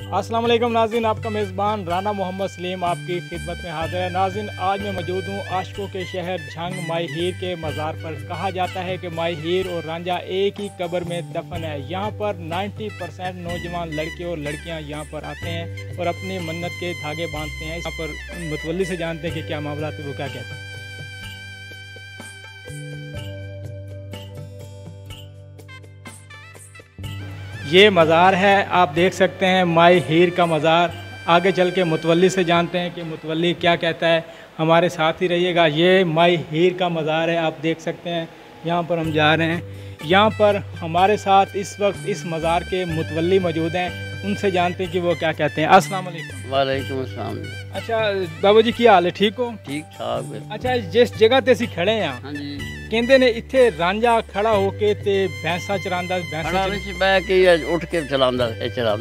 अस्सलाम वालेकुम नाज़रीन, आपका मेज़बान राना मोहम्मद सलीम आपकी खिदमत में हाज़िर है। नाज़रीन, आज मैं मौजूद हूँ आशिकों के शहर झंग माई हीर के मज़ार पर। कहा जाता है कि माई हीर और रांझा एक ही कब्र में दफन है। यहाँ पर 90% नौजवान लड़के और लड़कियाँ यहाँ पर आते हैं और अपनी मन्नत के धागे बांधते हैं। यहाँ पर मुतवल्ली से जानते हैं कि क्या मामला है, वो क्या कहते हैं। ये मज़ार है, आप देख सकते हैं माई हीर का मज़ार। आगे चल के मुतवल्ली से जानते हैं कि मुतवल्ली क्या कहता है। हमारे साथ ही रहिएगा। ये माई हीर का मज़ार है, आप देख सकते हैं। यहाँ पर हम जा रहे हैं। यहाँ पर हमारे साथ इस वक्त इस मज़ार के मुतवल्ली मौजूद हैं, उनसे जानते हैं कि वो क्या कहते हैं। अस्सलाम वालेकुम। वालेकुम अस्सलाम। अच्छा बाबू जी, क्या हाल है, ठीक हो? ठीक ठाक। अच्छा, जिस जगह ते ਅਸੀਂ ਖੜੇ ਆ, ਹਾਂਜੀ ਕਹਿੰਦੇ ਨੇ ਇੱਥੇ ਰਾਂਝਾ ਖੜਾ ਹੋ ਕੇ ਤੇ ਭੈਂਸਾਂ ਚਰਾਂਦਾ ਖੜਾ ਵਿੱਚ ਬਹਿ ਕੇ ਉੱਠ ਕੇ ਚਲਾਉਂਦਾ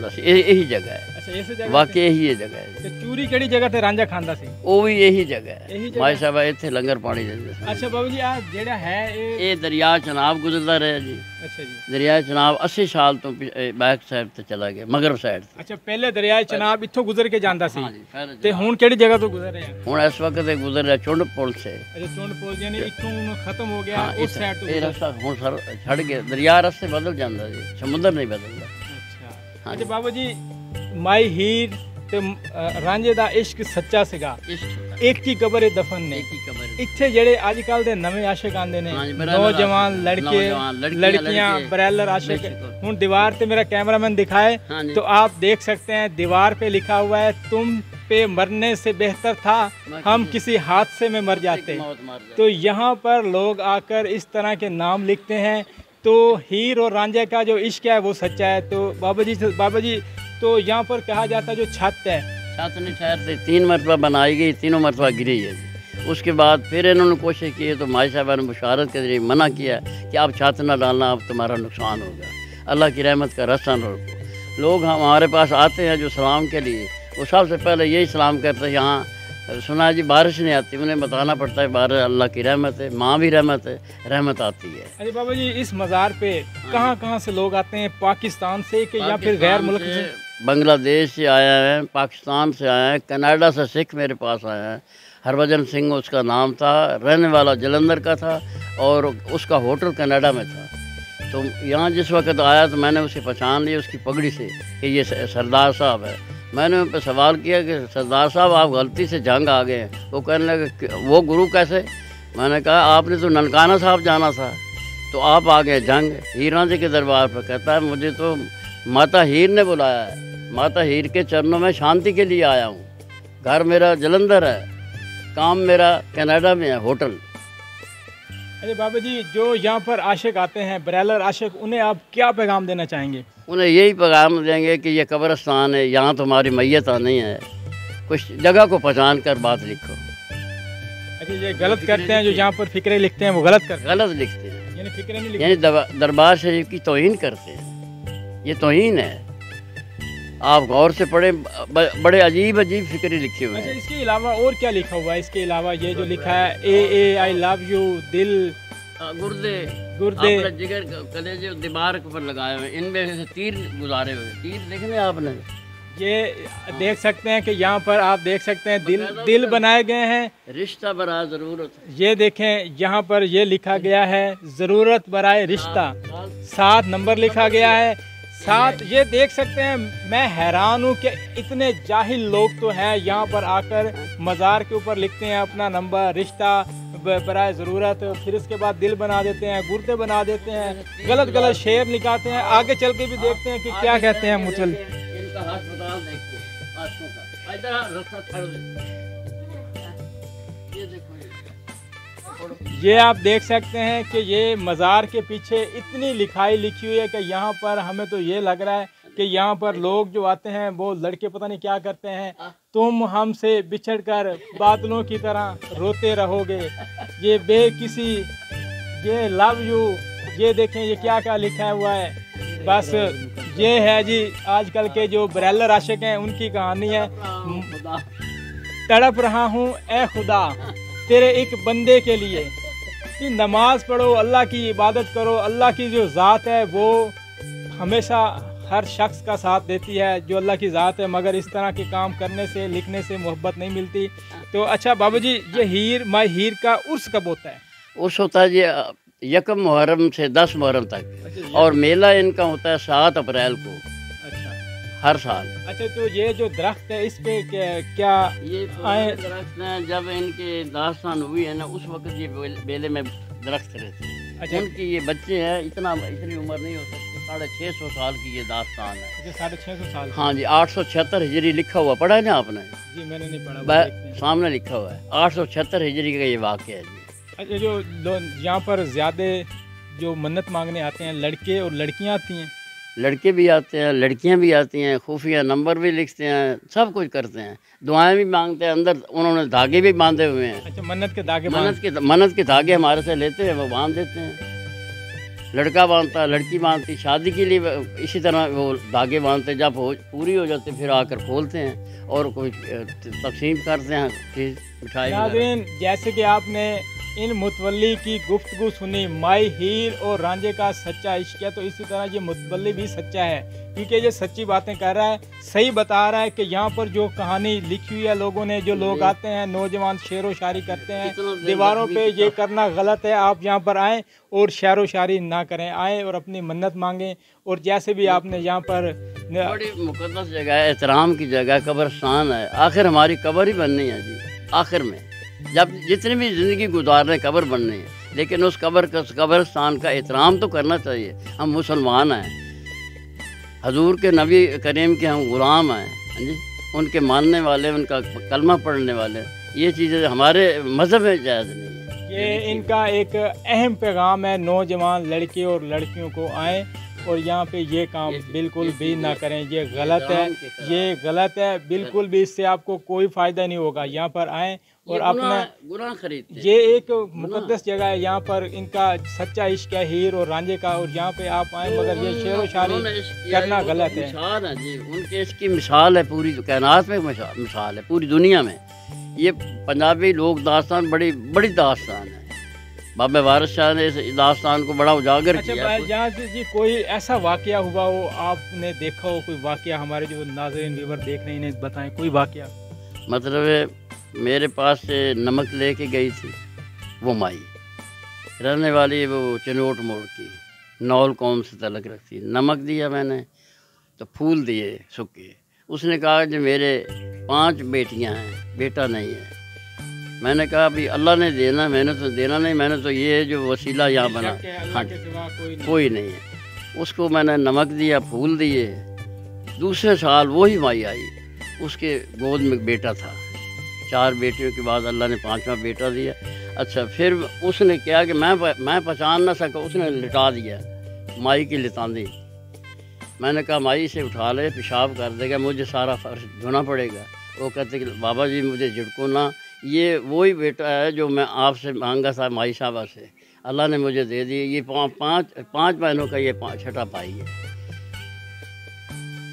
ਸੀ। ਇਹੀ ਜਗ੍ਹਾ ਹੈ। ਅੱਛਾ, ਇਸ ਜਗ੍ਹਾ ਵਾਕਈ ਇਹੀ ਜਗ੍ਹਾ ਹੈ। ਤੇ ਚੂਰੀ ਕਿਹੜੀ ਜਗ੍ਹਾ ਤੇ ਰਾਂਝਾ ਖਾਂਦਾ ਸੀ? ਉਹ ਵੀ ਇਹੀ ਜਗ੍ਹਾ ਹੈ। ਇਹੀ ਜਗ੍ਹਾ। ਮਾਈ ਸਾਹਿਬ ਇੱਥੇ ਲੰਗਰ ਪਾਣੀ ਦਿੰਦੇ ਸੀ। ਅੱਛਾ ਬਾਬੂ ਜੀ, ਆ ਜਿਹੜਾ ਹੈ ਇਹ ਦਰਿਆ ਚਨਾਬ ਗੁਜ਼ਰਦਾ ਰਿਹਾ ਜੀ। ਅੱਛਾ ਜੀ। ਦਰਿਆ ਚਨਾਬ 80 ਸਾਲ ਤੋਂ ਬੈਕ ਸਾਈਡ ਤੇ ਚਲਾ ਗਿਆ, ਮਗਰਬ ਸਾਈਡ ਤੇ। ਅੱਛਾ, ਪਹਿਲੇ ਦਰਿਆ ਚਨਾਬ ਇੱਥੋਂ ਗੁਜ਼ਰ ਕੇ ਜਾਂਦਾ ਸੀ। ਹਾਂਜੀ। ਤੇ ਹੁਣ ਕਿਹੜੀ ਜਗ੍ਹਾ ਤੋਂ ਗੁਜ਼ਰ ਰਿਹਾ? ਹੁਣ ਇਸ ਵਕਤ ਇਹ ਗੁਜ਼ਰ ਰਿਹਾ ਚੁੰਡ ਪੁਲ ਸੇ। ਅੱਛਾ, ਚੁੰਡ ਪੁਲ ਯਾਨੀ ਇੱਥੋਂ ਖਤਮ ਹੋ ਗਿਆ, ਉਸ ਸਾਈਡ ਤੋਂ ਇਹ ਰਸਤਾ ਹੁਣ ਸਰ ਛੱਡ ਗਿਆ। ਦਰਿਆ ਰਸਤੇ ਬਦਲ ਜਾਂਦਾ ਜੀ, ਸਮੁੰਦਰ ਨਹੀਂ ਬਦਲਦਾ। ਅੱਛਾ। ਅੱਛਾ ਬਾਬੂ ਜੀ, ਮਾਈ ਹੀਰ ਤੇ ਰਾਂਝੇ ਦਾ ਇਸ਼ਕ ਸੱਚਾ ਸੀਗਾ। ਇੱਕ ਹੀ ਕਬਰ ਦਫਨ ਨੇ। ਇੱਥੇ ਜਿਹੜੇ ਅੱਜ ਕੱਲ ਦੇ ਨਵੇਂ ਆਸ਼ਿਕ ਆਂਦੇ ਨੇ, ਨੌਜਵਾਨ ਲੜਕੇ लड़कियां बरैलर आशिक। हूँ दीवार पे मेरा कैमरामैन दिखाए तो आप देख सकते हैं, दीवार पे लिखा हुआ है, तुम पे मरने से बेहतर था हम किसी हादसे में मर जाते। तो यहाँ पर लोग आकर इस तरह के नाम लिखते हैं। तो हीर और रांझे का जो इश्क है वो सच्चा है। तो बाबा जी तो यहाँ पर कहा जाता है जो छत है, छत नहीं ठहरते, 3 मरतबा बनाई गई, तीनों मरतबा गिरी है। उसके बाद फिर इन्होंने कोशिश की तो माई साहबा ने बुशारत के जरिए मना किया कि आप छत ना डालना, अब तुम्हारा नुकसान होगा, अल्लाह की रहमत का रास्ता न रोको। लोग हमारे पास आते हैं जो सलाम के लिए, वो सबसे पहले यही सलाम करते हैं। यहाँ सुना जी बारिश नहीं आती, उन्हें बताना पड़ता है बारिश अल्लाह की रहमत है, माँ भी रहमत है, रहमत आती है। अरे बाबा जी, इस मज़ार पे कहाँ से लोग आते हैं? पाकिस्तान से कि या फिर गैर मुल्क से? बांग्लादेश से आया है, पाकिस्तान से आया है, कनाडा से सिख मेरे पास आया है। हरभजन सिंह उसका नाम था, रहने वाला जलंधर का था और उसका होटल कनाडा में था। तो यहाँ जिस वक्त आया तो मैंने उसे पहचान लिया उसकी पगड़ी से कि ये सरदार साहब है। मैंने उन पर सवाल किया कि सरदार साहब आप गलती से जंग आ गए। वो कहने लगे वो गुरु कैसे? मैंने कहा आपने तो ननकाना साहब जाना था, तो आप आ गए जंग हीर रांझे के दरबार पर। कहता है मुझे तो माता हीर ने बुलाया है, माता हीर के चरणों में शांति के लिए आया हूँ। घर मेरा जलंधर है, काम मेरा कनाडा में है, होटल। अरे बाबा जी, जो यहाँ पर आशिक आते हैं, बरैलर आशिक, उन्हें आप क्या पैगाम देना चाहेंगे? उन्हें यही पैगाम देंगे कि ये कब्रिस्तान है, यहाँ तुम्हारी मैयत आनी है, कुछ जगह को पहचान कर बात लिखो। अच्छा, ये गलत करते हैं जो यहाँ पर फिक्रे लिखते हैं, वो गलत लिखते हैं, यानी फिक्रे नहीं लिखते, यानी दरबार शरीफ की तौहीन करते हैं। ये तौहीन है, आप गौर से पढ़े, बड़े अजीब फिक्रे लिखे हुए हैं। अच्छा, इसके अलावा और क्या लिखा हुआ है? इसके अलावा ये जो लिखा है ए आई लव यू, दिल, गुर्दे जिगर, कलेजे, दिमाग पर लगाए हुए, इनमें से तीर गुजारे हुए, तीर देखने आपने। ये देख सकते हैं कि यहाँ पर आप देख सकते हैं दिल बनाए गए हैं, रिश्ता बराए ज़रूरत। ये देखें, यहाँ पर ये लिखा गया है ज़रूरत बराए रिश्ता, 7 नंबर लिखा गया है। साथ ये देख सकते हैं, मैं हैरान हूँ कि इतने जाहिल लोग तो हैं, यहाँ पर आकर मज़ार के ऊपर लिखते हैं अपना नंबर, रिश्ता बराए ज़रूरत, फिर इसके बाद दिल बना देते हैं, गुर्दे बना देते हैं, गलत शेर निकालते हैं। आगे चल के भी देखते हैं कि क्या कहते हैं मुतवल्ली। ये आप देख सकते हैं कि ये मज़ार के पीछे इतनी लिखाई लिखी हुई है कि यहाँ पर हमें तो ये लग रहा है कि यहाँ पर लोग जो आते हैं वो लड़के पता नहीं क्या करते हैं, तुम हमसे बिछड़कर बादलों की तरह रोते रहोगे, ये बेकिसी, ये लव यू, ये देखें ये क्या क्या लिखा हुआ है। बस ये है जी आजकल के जो बरैलर आशिक हैं उनकी कहानी है। तड़प रहा हूँ ए खुदा तेरे एक बंदे के लिए, कि नमाज पढ़ो, अल्लाह की इबादत करो, अल्लाह की जो ज़ात है वो हमेशा हर शख्स का साथ देती है जो अल्लाह की ज़ात है, मगर इस तरह के काम करने से, लिखने से मोहब्बत नहीं मिलती। तो अच्छा बाबू जी, ये हीर माई हीर का उर्स कब होता है? उर्स होता है जी 1 मुहर्रम से 10 मुहर्रम तक, और मेला इनका होता है 7 अप्रैल को हर साल। अच्छा, तो ये जो दरख्त है इस पे क्या ये दरख्त हैं, जब इनके दास्तान हुई है ना उस वक्त ये बेले में दरख्त रहते हैं। अच्छा, उनकी ये बच्चे हैं, इतनी उम्र नहीं हो सकती, 650 साल की ये दास्तान है। 650 साल? हाँ जी, 876 हिजरी लिखा हुआ, पढ़ा है ना आपने? जी मैंने नहीं पढ़ा, सामने लिखा हुआ है 876 हिजरी का ये वाक़या है जी। अच्छा, जो यहाँ पर ज़्यादा जो मन्नत मांगने आते हैं लड़के और लड़कियाँ आती हैं? लड़के भी आते हैं, लड़कियां भी आती हैं, खुफिया नंबर भी लिखते हैं, सब कुछ करते हैं, दुआएं भी मांगते हैं। अंदर उन्होंने धागे भी बांधे हुए हैं। अच्छा, मन्नत के धागे? मन्नत के धागे हमारे से लेते हैं, वो बांध देते हैं। लड़का बांधता है, लड़की बांधती, शादी के लिए इसी तरह वो धागे बांधते, जब पूरी हो जाती फिर आकर खोलते हैं और कोई तकसीम करते हैं चीज़, मिठाई। नाज़रीन, जैसे कि आपने इन मुतवल्ली की गुफ्तगू सुनी, माई हीर और रांझे का सच्चा इश्क है, तो इसी तरह ये मुतवल्ली भी सच्चा है, क्योंकि ये सच्ची बातें कर रहा है, सही बता रहा है कि यहाँ पर जो कहानी लिखी हुई है लोगों ने, जो लोग आते हैं नौजवान शेर व शायरी करते हैं, दीवारों पे ये करना गलत है। आप यहाँ पर आएँ और शेर व शायरी ना करें, आएँ और अपनी मन्नत मांगें। और जैसे भी आपने यहाँ पर बड़ी मुक़द्दस जगह है, एहतराम की जगह, कब्रिस्तान है, आखिर हमारी कब्र ही बननी है जी। आखिर में जब जितनी भी ज़िंदगी गुजारने कब्र बननी है, लेकिन उस कब्रिस्तान का एहतराम तो करना चाहिए। हम मुसलमान हैं, हजूर के नबी करीम के हम ग़ुलाम हैं, हाँ जी, उनके मानने वाले, उनका कलमा पढ़ने वाले। ये चीज़ें हमारे मज़हब में जायज़ नहीं है। ये इनका एक अहम पैगाम है, नौजवान लड़के और लड़कियों को आएँ और यहाँ पे ये काम बिल्कुल भी ना करें, ये गलत है, ये गलत है, बिल्कुल भी इससे आपको कोई फ़ायदा नहीं होगा। यहाँ पर आएँ और अपना गुनाह खरीदते हैं। ये एक मुकद्दस जगह है, यहाँ पर इनका सच्चा इश्क है हीर और रांझे का, और यहाँ पे आप आए, मगर ये शेर व शायरी करना गलत है। मिसाल है जी, उनके इसकी मिसाल है, पूरी कायनात में मिसाल है, पूरी दुनिया में। ये पंजाबी लोक दास्तान बड़ी बड़ी दास्तान है, बाबा वारिस शाह ने इस दास्तान को बड़ा उजागर किया। अच्छा, यहाँ से जी कोई ऐसा वाकया हुआ हो, आपने देखा हो कोई वाकया, हमारे जो नाज़रीन व्यूअर देख रहे हैं इन्हें बताएं कोई वाकया। मतलब मेरे पास से नमक लेके गई थी वो माई, रहने वाली वो चनोट मोड़ की, नौल कौम से तलक रखती। नमक दिया मैंने तो फूल दिए सूखे। उसने कहा कि मेरे 5 बेटियां हैं, बेटा नहीं है। मैंने कहा अभी अल्लाह ने देना, मैंने तो देना नहीं, मैंने तो ये जो वसीला यहाँ बना, हाँ कोई नहीं है। उसको मैंने नमक दिया, फूल दिए। दूसरे साल वही माई आई, उसके गोद में बेटा था। 4 बेटियों के बाद अल्लाह ने 5वां बेटा दिया। अच्छा, फिर उसने क्या कि मैं पहचान ना सका, उसने लिटा दिया, माई की लितांदी। मैंने कहा माई से उठा ले, पेशाब कर देगा, मुझे सारा फर्श धोना पड़ेगा। वो कहते कि बाबा जी मुझे झिड़को ना, ये वही बेटा है जो मैं आपसे मांगा था माई साहबा से, अल्लाह ने मुझे दे दी। ये 5 बहनों का ये 6ठा भाई है।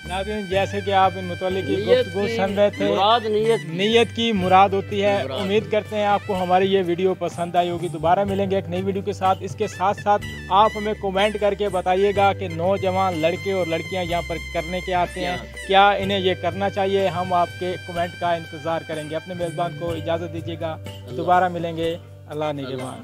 नाज़रीन, जैसे कि आप इन मुतालिक की गुफ्तगू सुन रहे थे, मुराद नीयत की मुराद होती है। उम्मीद करते हैं आपको हमारी ये वीडियो पसंद आई होगी। दोबारा मिलेंगे एक नई वीडियो के साथ। इसके साथ साथ आप हमें कमेंट करके बताइएगा कि नौजवान लड़के और लड़कियां यहाँ पर करने के आते हैं, क्या इन्हें ये करना चाहिए। हम आपके कमेंट का इंतज़ार करेंगे। अपने मेज़बान को इजाज़त दीजिएगा, दोबारा मिलेंगे। अल्लाह निगहबान।